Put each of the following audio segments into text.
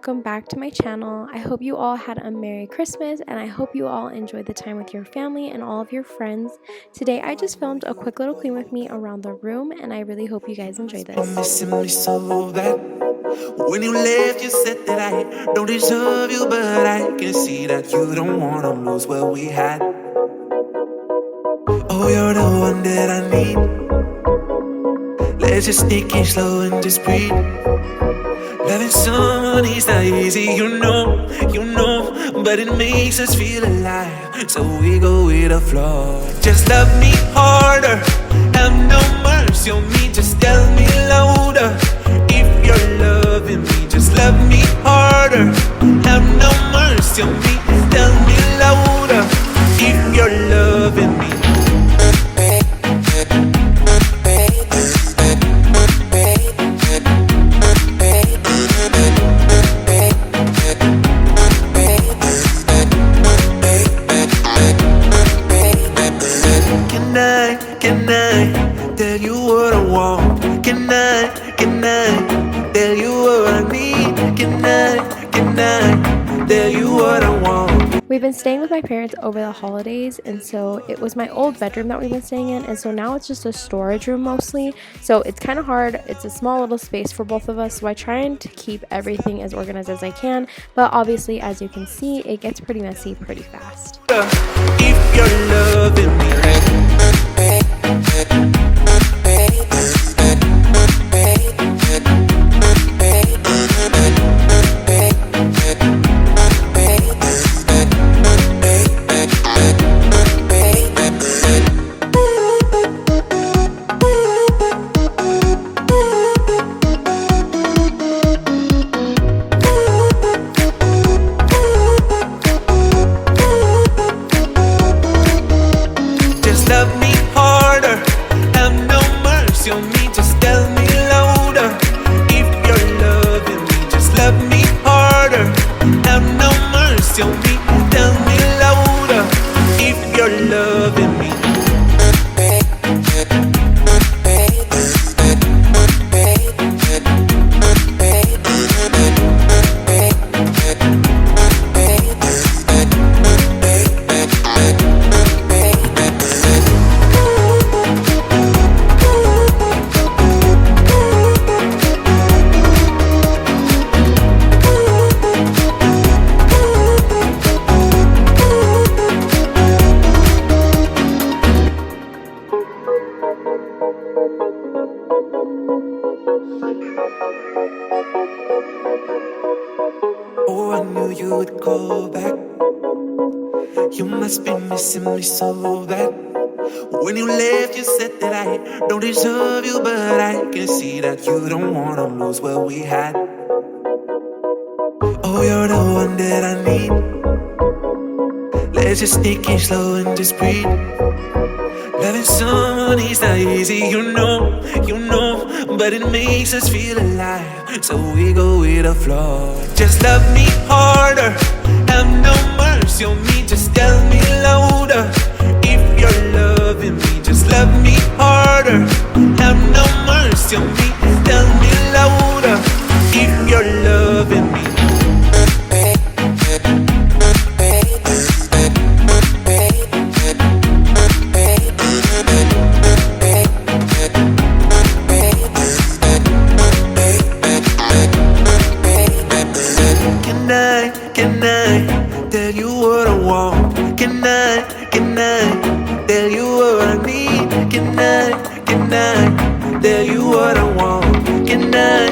welcome back to my channel. I hope you all had a Merry Christmas and I hope you all enjoyed the time with your family and all of your friends. Today I just filmed a quick little clean with me around the room and I really hope you guys enjoy this. You're missing me so bad. When you left, you said that I don't deserve you, but I can see that you don't wanna lose what we had. Oh, you're the one that I need. Let's just take it slow and just breathe. Loving someone is not easy, you know, but it makes us feel alive, so we go with the flow. Just love me harder, have no mercy on me, just tell me louder. If you're loving me, just love me harder, have no mercy on me, tell me louder. If you're loving me. Can I tell you what I want? Can I tell you what I need? Can I tell you what I want? We've been staying with my parents over the holidays, and so it was my old bedroom that we've been staying in, and so now it's just a storage room mostly, so it's kind of hard. It's a small little space for both of us, so I try to keep everything as organized as I can, but obviously, as you can see, it gets pretty messy pretty fast. If you're loving me, love me harder, have no mercy on me, just tell me louder. If you're loving me, just love me harder, have no mercy on me, tell me louder. If you're loving me. Oh, I knew you would call back. You must be missing me so bad. When you left, you said that I don't deserve you, but I can see that you don't wanna lose what we had. Oh, you're the one that I need. Let's just take it slow and just breathe. Loving someone is not easy, you know, but it makes us feel alive, so we go with the flow. Just love me harder, have no mercy on me, just tell me louder. If you're loving me, just love me harder, have no mercy on me, tell me louder. If you're loving me. Can I tell you what I want? Can I tell you what I need? Can I tell you what I want? Can I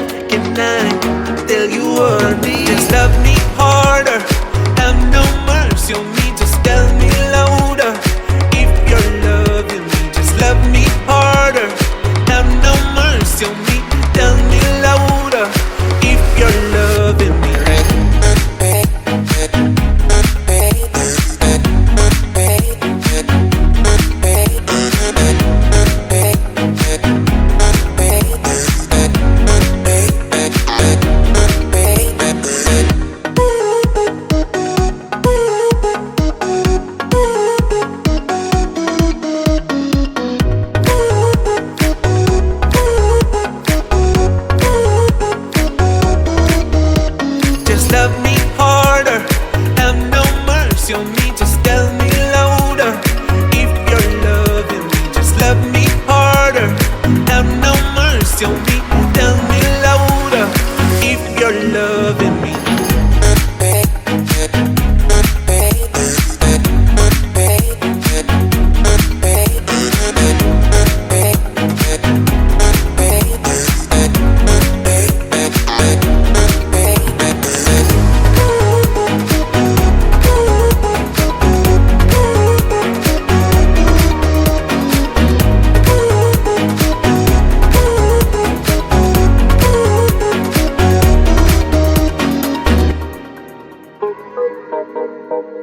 tell you what I need? Just love me harder, have no mercy on me, just tell me louder. If you're loving me, just love me harder, have no mercy on me, tell me louder. If you're loving me.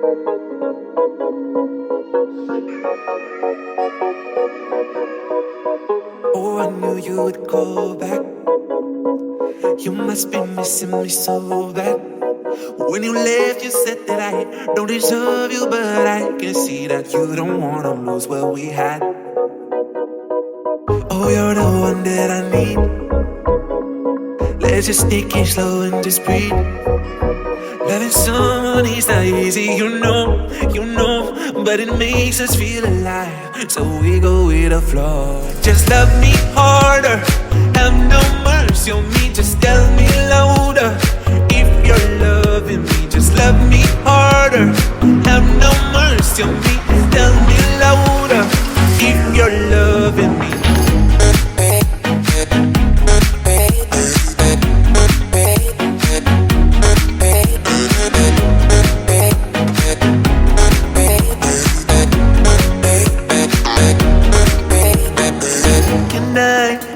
Oh, I knew you would call back. You must be missing me so bad. When you left, you said that I don't deserve you, but I can see that you don't wanna lose what we had. Oh, you're the one that I need. Let's just take it slow and just breathe. Loving someone is not easy, you know, but it makes us feel alive, so we go with the flow. Just love me harder, have no mercy on me, just tell me louder. If you're loving me, just love me harder, have no mercy on me, tell me louder. If you're loving me.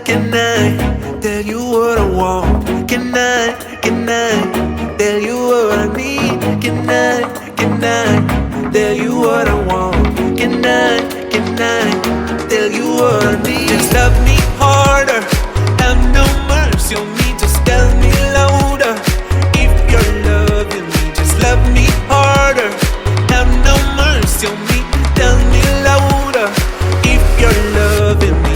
Can I tell you what I want? Can I tell you what I need? Can I tell you what I want? Can I tell you what I need? Just love me harder, have no mercy on me, just tell me louder. If you're loving me, just love me harder, have no mercy on me, tell me louder. If you're loving me.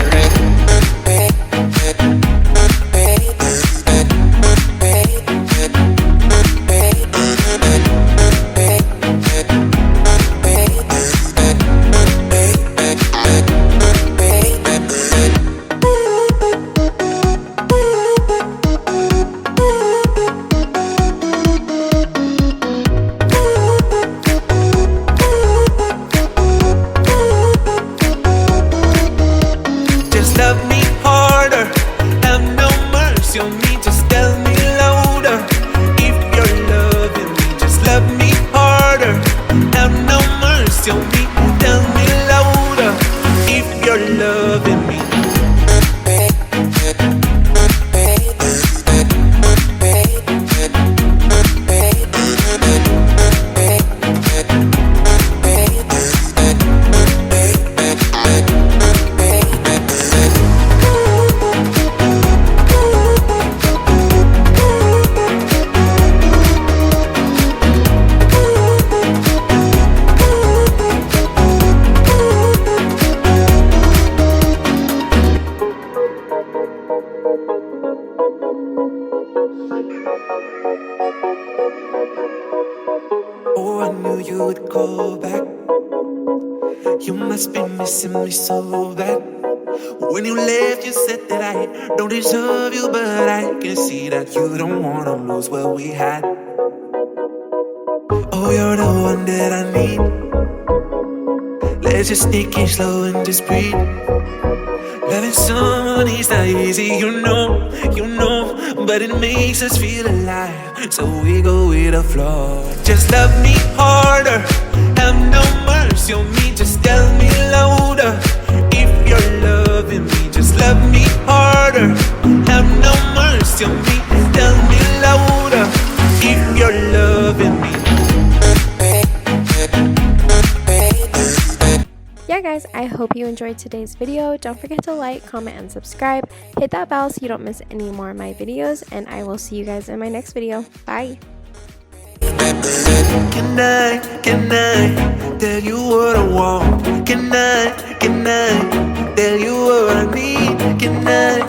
Love me harder, have no mercy on me, just tell me louder. If you're loving me, just love me harder, have no mercy on me, tell me louder. If you're loving me. Oh, I knew you would call back. You must be missing me so bad. When you left, you said that I don't deserve you, but I can see that you don't wanna lose what we had. Oh, you're the one that I need. Let's just take it slow and just breathe. Loving someone is not easy, you know, but it makes us feel alive, so we go with the flow. Just love me harder, have no mercy on me, just tell me louder. If you're loving me, just love me harder, have no mercy on me, tell me louder. If you're loving me. Yeah guys, I hope you enjoyed today's video. Don't forget to like, comment, and subscribe. Hit that bell so you don't miss any more of my videos, and I will see you guys in my next video. Bye! Can I tell you what I want? Can I tell you what I need? Can I